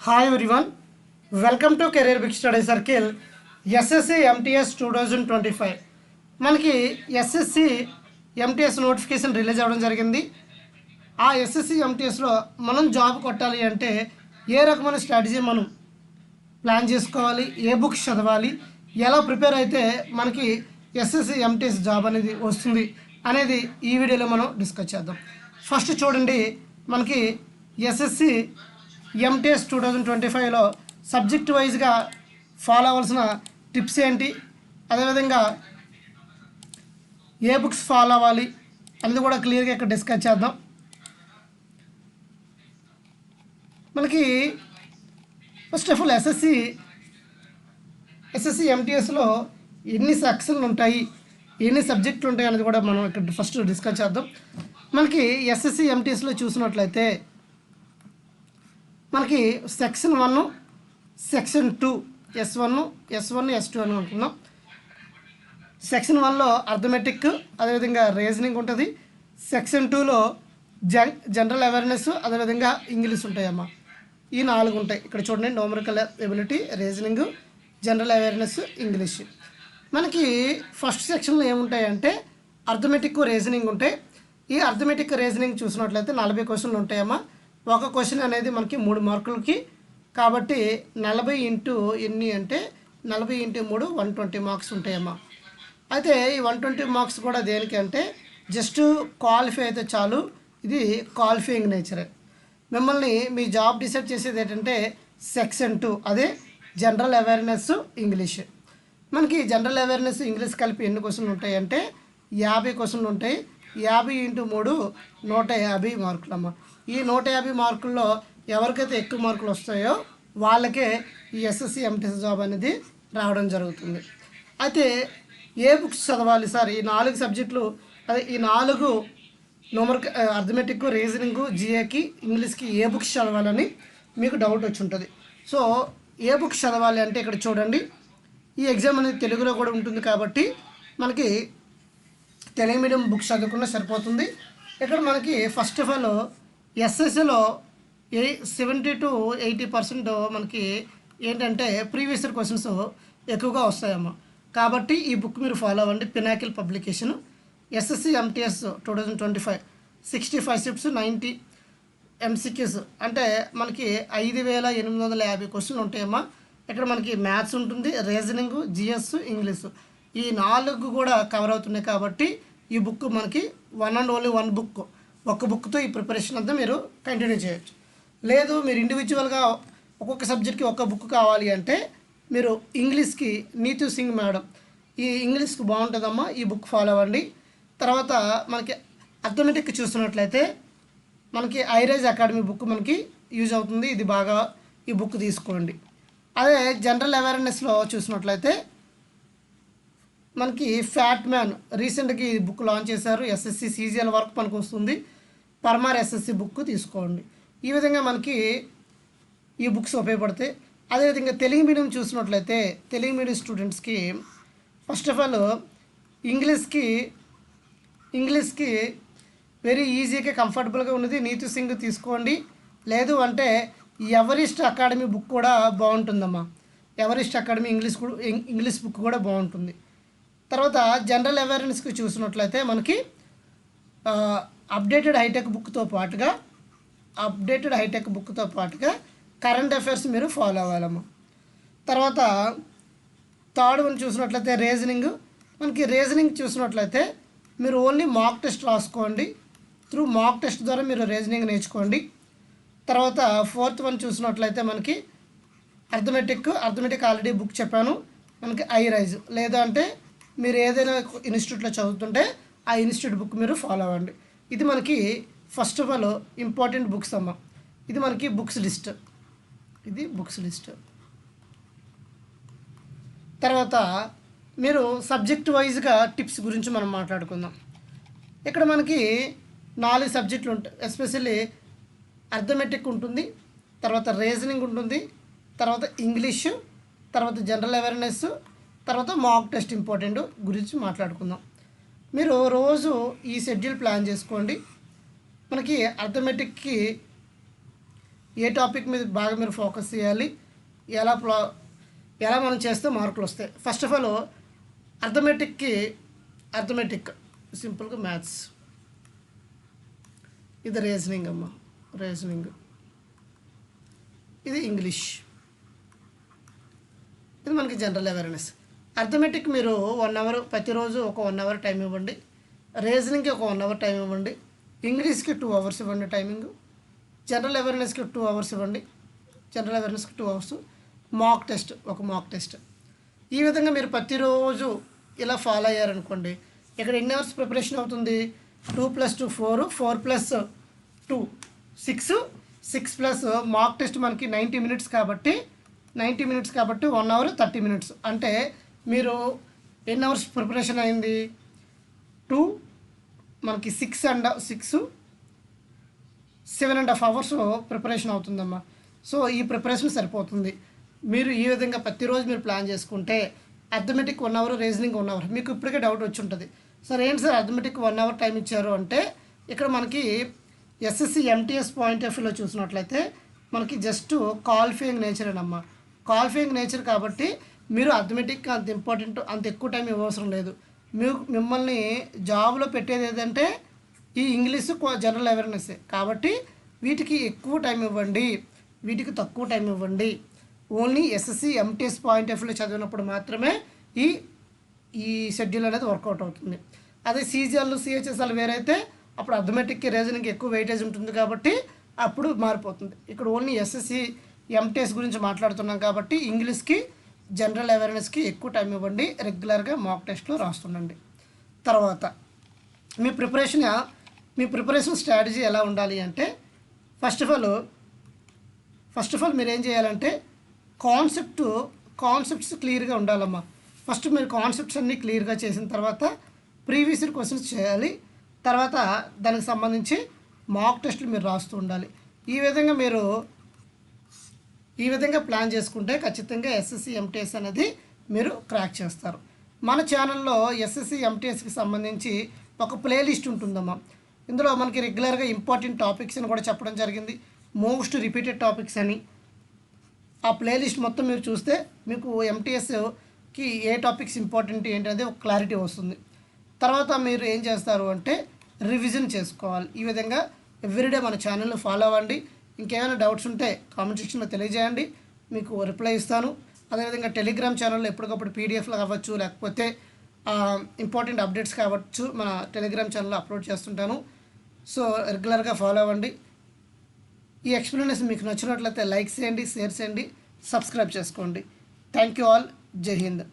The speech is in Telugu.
Hi everyone, welcome to career big study circle. SSC MTS 2025 మనకి ఎస్ఎస్సి ఎంటీఎస్ నోటిఫికేషన్ రిలీజ్ అవ్వడం జరిగింది. ఆ ఎస్ఎస్సి ఎంటీఎస్లో మనం జాబ్ కొట్టాలి అంటే ఏ రకమైన స్ట్రాటజీ మనం ప్లాన్ చేసుకోవాలి, ఏ బుక్స్ చదవాలి, ఎలా ప్రిపేర్ అయితే మనకి ఎస్ఎస్సి ఎంటీఎస్ జాబ్ అనేది వస్తుంది అనేది ఈ వీడియోలో మనం డిస్కస్ చేద్దాం. ఫస్ట్ చూడండి, మనకి ఎస్ఎస్సి ఎంటీఎస్ 2025లో సబ్జెక్ట్ వైజ్గా ఫాలో అవ్వాల్సిన టిప్స్ ఏంటి, అదేవిధంగా ఏ బుక్స్ ఫాలో అవ్వాలి అనేది కూడా క్లియర్గా ఇక్కడ డిస్కస్ చేద్దాం. మనకి ఫస్ట్ ఆఫ్ ఆల్ ఎస్ఎస్సి ఎంటీఎస్లో ఎన్ని సెక్షన్లు ఉంటాయి, ఎన్ని సబ్జెక్టులు ఉంటాయి అనేది కూడా మనం ఇక్కడ ఫస్ట్ డిస్కస్ చేద్దాం. మనకి ఎస్ఎస్సి ఎంటీఎస్లో చూసినట్లయితే మనకి సెక్షన్ 1, సెక్షన్ 2, S1, S2 అని అనుకున్నాం. సెక్షన్ 1లో అర్థమెటిక్, అదేవిధంగా రీజనింగ్ ఉంటుంది. సెక్షన్ 2లో జనరల్ అవేర్నెస్, అదేవిధంగా ఇంగ్లీష్ ఉంటాయమ్మా. ఈ 4 ఉంటాయి. ఇక్కడ చూడండి, numerical ability, reasoning, general awareness, English. మనకి ఫస్ట్ సెక్షన్లో ఏముంటాయంటే అర్థమెటిక్, రీజనింగ్ ఉంటాయి. ఈ అర్థమెటిక్, రీజనింగ్ చూసినట్లయితే 40 క్వశ్చన్లు ఉంటాయమ్మా. ఒక క్వశ్చన్ అనేది మనకి 3 మార్కులకి, కాబట్టి 40 ఇంటూ ఎన్ని అంటే 40 ఇంటూ 3 120 మార్క్స్ ఉంటాయమ్మా. అయితే ఈ 120 మార్క్స్ కూడా దేనికి అంటే జస్ట్ క్వాలిఫై అయితే చాలు. ఇది క్వాలిఫైయింగ్ నేచరే. మిమ్మల్ని మీ జాబ్ డిసైడ్ చేసేది ఏంటంటే సెక్షన్ 2, అదే జనరల్ అవేర్నెస్, ఇంగ్లీష్. మనకి జనరల్ అవేర్నెస్, ఇంగ్లీష్ కలిపి ఎన్ని క్వశ్చన్లు ఉంటాయి అంటే 50 క్వశ్చన్లు ఉంటాయి. 50 ఇంటూ 3 150 మార్కులమ్మా. ఈ 150 మార్కుల్లో ఎవరికైతే ఎక్కువ మార్కులు వస్తాయో వాళ్ళకే ఈ ఎస్ఎస్సి ఎంటీఎస్ జాబ్ అనేది రావడం జరుగుతుంది. అయితే ఏ బుక్స్ చదవాలి సార్, ఈ 4 సబ్జెక్టులు, అదే ఈ 4 న్యూమరికల్, అర్థమెటిక్, రీజనింగ్, జిఏకి, ఇంగ్లీష్కి ఏ బుక్స్ చదవాలని మీకు డౌట్ వచ్చి ఉంటుంది. సో ఏ బుక్స్ చదవాలి అంటే ఇక్కడ చూడండి, ఈ ఎగ్జామ్ అనేది తెలుగులో కూడా ఉంటుంది కాబట్టి మనకి తెలుగు మీడియం బుక్స్ చదువుకున్నా సరిపోతుంది. ఇక్కడ మనకి ఫస్ట్ ఆఫ్ ఆల్ ఎస్ఎస్సిలో 70 to 80% మనకి ఏంటంటే ప్రీవియస్ ఇయర్ క్వశ్చన్స్ ఎక్కువగా వస్తాయమ్మా. కాబట్టి ఈ బుక్ మీరు ఫాలో అవ్వండి. Pinnacle publication, SSC MTS 2025, 65 shifts, 90 MCQs, అంటే మనకి 5850 క్వశ్చన్లు ఉంటాయమ్మా. ఇక్కడ మనకి మ్యాథ్స్ ఉంటుంది, రీజనింగ్, జిఎస్, ఇంగ్లీష్, ఈ 4 కూడా కవర్ అవుతున్నాయి. కాబట్టి ఈ బుక్ మనకి one and only one book, ఒక బుక్తో ఈ ప్రిపరేషన్ అంతా మీరు కంటిన్యూ చేయొచ్చు. లేదు మీరు ఇండివిజువల్గా ఒక్కొక్క సబ్జెక్ట్కి ఒక బుక్ కావాలి అంటే మీరు ఇంగ్లీష్కి నీతు సింగ్ మేడం, ఈ ఇంగ్లీష్కి బాగుంటుందమ్మా, ఈ బుక్ ఫాలో అవ్వండి. తర్వాత మనకి అర్థమెటిక్ చూస్తున్నట్లయితే మనకి ఐరైజ్ అకాడమీ బుక్ మనకి యూజ్ అవుతుంది. ఇది బాగా ఈ బుక్ తీసుకోండి. అదే జనరల్ అవేర్నెస్లో చూసినట్లయితే మనకి ఫ్యాట్ మ్యాన్ రీసెంట్గా ఈ బుక్ లాంచ్ చేశారు. ఎస్ఎస్సి సీజీఎల్ వర్క్ పనికి వస్తుంది. పర్మార్ ఎస్ఎస్సి బుక్ తీసుకోండి. ఈ విధంగా మనకి ఈ బుక్స్ ఉపయోగపడతాయి. అదేవిధంగా తెలుగు మీడియం చూసినట్లయితే తెలుగు మీడియం స్టూడెంట్స్కి ఫస్ట్ ఆఫ్ ఆల్ ఇంగ్లీష్కి వెరీ ఈజీగా కంఫర్టబుల్గా ఉన్నది నీతు సింగ్ తీసుకోండి. లేదు అంటే ఎవరిస్ట్ అకాడమీ బుక్ కూడా బాగుంటుందమ్మా. ఎవరిస్ట్ అకాడమీ ఇంగ్లీష్ బుక్ కూడా బాగుంటుంది. తర్వాత జనరల్ అవేర్నెస్కి చూసినట్లయితే మనకి అప్డేటెడ్ హైటెక్ బుక్తో పాటుగా కరెంట్ అఫైర్స్ మీరు ఫాలో అవ్వాలమ్మా. తర్వాత థర్డ్ వన్ చూసినట్లయితే రీజనింగ్. మనకి రీజనింగ్ చూసినట్లయితే మీరు ఓన్లీ మాక్ టెస్ట్ రాసుకోండి. త్రూ మాక్ టెస్ట్ ద్వారా మీరు రీజనింగ్ నేర్చుకోండి. తర్వాత ఫోర్త్ వన్ చూసినట్లయితే మనకి అర్థమెటిక్ ఆల్రెడీ బుక్ చెప్పాను. మనకి ఐరైజ్, లేదా అంటే మీరు ఏదైనా ఇన్స్టిట్యూట్లో చదువుతుంటే ఆ ఇన్స్టిట్యూట్ బుక్ మీరు ఫాలో అవ్వండి. ఇది మనకి first of all important books అమ్మ. ఇది మనకి బుక్స్ లిస్ట్. తర్వాత మీరు సబ్జెక్ట్ వైజ్గా టిప్స్ గురించి మనం మాట్లాడుకుందాం. ఇక్కడ మనకి 4 సబ్జెక్టులు ఉంటాయి. ఎస్పెషల్లీ అర్థమెటిక్ ఉంటుంది, తర్వాత రీజనింగ్ ఉంటుంది, తర్వాత ఇంగ్లీష్, తర్వాత జనరల్ అవేర్నెస్, తర్వాత మాక్ టెస్ట్ ఇంపార్టెంట్ గురించి మాట్లాడుకుందాం. మీరు రోజు ఈ షెడ్యూల్ ప్లాన్ చేసుకోండి. మనకి అర్థమెటిక్కి ఏ టాపిక్ మీద బాగా మీరు ఫోకస్ చేయాలి, ఎలా ఎలా మనం చేస్తే మార్కులు వస్తాయి. ఫస్ట్ ఆఫ్ ఆల్ అర్థమెటిక్ సింపుల్గా మ్యాథ్స్, ఇది రీజనింగ్ అమ్మ, రీజనింగ్, ఇది ఇంగ్లీష్, ఇది మనకి జనరల్ అవేర్నెస్. అర్థమెటిక్ మీరు 1 అవర్ ప్రతిరోజు ఒక 1 అవర్ టైం ఇవ్వండి, రీజనింగ్కి ఒక 1 అవర్ టైం ఇవ్వండి, ఇంగ్లీష్కి 2 అవర్స్ ఇవ్వండి టైమింగ్, జనరల్ అవేర్నెస్కి 2 అవర్స్ ఇవ్వండి, జనరల్ అవేర్నెస్కి 2 అవర్స్, మాక్ టెస్ట్. ఈ విధంగా మీరు ప్రతిరోజు ఇలా ఫాలో అయ్యారనుకోండి, ఇక్కడ ఎన్ని అవర్స్ ప్రిపరేషన్ అవుతుంది, 2 + 2 4, 4 + 2 6, 6 ప్లస్ మాక్ టెస్ట్ మనకి 90 మినిట్స్ కాబట్టి 1 అవర్ 30 మినిట్స్. అంటే మీరు ఎన్ని అవర్స్ ప్రిపరేషన్ అయింది, 2 మనకి 7.5 అవర్స్ ప్రిపరేషన్ అవుతుందమ్మా. సో ఈ ప్రిపరేషన్ సరిపోతుంది. మీరు ఈ విధంగా ప్రతిరోజు మీరు ప్లాన్ చేసుకుంటే అర్థమెటిక్ 1 అవర్, రీజనింగ్ 1 అవర్. మీకు ఇప్పటికే డౌట్ వచ్చి ఉంటుంది, సార్ ఏంటి సార్ అర్థమెటిక్ 1 అవర్ టైం ఇచ్చారు అంటే, ఇక్కడ మనకి ఎస్ఎస్సి ఎంటీఎస్ పాయింట్ ఆఫ్ వ్యూలో చూసినట్లయితే మనకి జస్ట్ క్వాలిఫైయింగ్ నేచరేనమ్మా. క్వాలిఫైయింగ్ నేచర్ కాబట్టి మీరు అర్థమెటిక్ అంత ఇంపార్టెంట్, అంత ఎక్కువ టైం ఇవ్వవసరం లేదు. మిమ్మల్ని జాబ్లో పెట్టేది ఏదంటే ఈ ఇంగ్లీష్, జనరల్ అవేర్నెస్. కాబట్టి వీటికి ఎక్కువ టైం ఇవ్వండి, వీటికి తక్కువ టైం ఇవ్వండి. Only SSC MTS point of వ్యూలో చదివినప్పుడు మాత్రమే ఈ షెడ్యూల్ అనేది వర్కౌట్ అవుతుంది. అదే సీజీఎల్, సిహెచ్ఎస్ఎల్ వేరైతే అప్పుడు అర్థమెటిక్కి, రీజనింగ్కి ఎక్కువ వెయిటేజ్ ఉంటుంది కాబట్టి అప్పుడు మారిపోతుంది. ఇక్కడ ఓన్లీ ఎస్ఎస్సి ఎంటీఎస్ గురించి మాట్లాడుతున్నాం కాబట్టి ఇంగ్లీష్కి, జనరల్ అవేర్నెస్కి ఎక్కువ టైం ఇవ్వండి, రెగ్యులర్గా మాక్ టెస్ట్లో రాస్తుండండి. తర్వాత మీ ప్రిపరేషన్ స్ట్రాటజీ ఎలా ఉండాలి అంటే, ఫస్ట్ ఆఫ్ ఆల్ మీరు ఏం చేయాలంటే కాన్సెప్ట్స్ క్లియర్గా ఉండాలమ్మా. ఫస్ట్ మీరు కాన్సెప్ట్స్ అన్నీ క్లియర్గా చేసిన తర్వాత ప్రీవియస్ ఇయర్ క్వశ్చన్స్ చేయాలి. తర్వాత దానికి సంబంధించి మాక్ టెస్టులు మీరు రాస్తూ ఉండాలి. ఈ విధంగా ప్లాన్ చేసుకుంటే ఖచ్చితంగా ఎస్ఎస్సి ఎంటీఎస్ అనేది మీరు క్రాక్ చేస్తారు. మన ఛానల్లో ఎస్ఎస్సి ఎంటీఎస్కి సంబంధించి ఒక ప్లేలిస్ట్ ఉంటుందమ్మా. ఇందులో మనకి రెగ్యులర్గా ఇంపార్టెంట్ టాపిక్స్ అని కూడా చెప్పడం జరిగింది, మోస్ట్ రిపీటెడ్ టాపిక్స్ అని. ఆ ప్లేలిస్ట్ మొత్తం మీరు చూస్తే మీకు ఎంటీఎస్కి ఏ టాపిక్స్ ఇంపార్టెంట్ ఏంటనేది ఒక క్లారిటీ వస్తుంది. తర్వాత మీరు ఏం చేస్తారు అంటే రివిజన్ చేసుకోవాలి. ఈ విధంగా ఎవ్రీడే మన ఛానల్ని ఫాలో అవ్వండి. ఇంకేమైనా డౌట్స్ ఉంటే కామెంట్ సెక్షన్లో తెలియజేయండి, మీకు రిప్లై ఇస్తాను. అదేవిధంగా టెలిగ్రామ్ ఛానల్లో ఎప్పటికప్పుడు పీడిఎఫ్లు కావచ్చు, లేకపోతే ఇంపార్టెంట్ అప్డేట్స్ కావచ్చు, మన టెలిగ్రామ్ ఛానల్లో అప్లోడ్ చేస్తుంటాను. సో రెగ్యులర్గా ఫాలో అవ్వండి. ఈ ఎక్స్ప్లెనేషన్ మీకు నచ్చినట్లయితే లైక్ చేయండి, షేర్ చేయండి, సబ్స్క్రైబ్ చేసుకోండి. Thank you all. జై హింద్.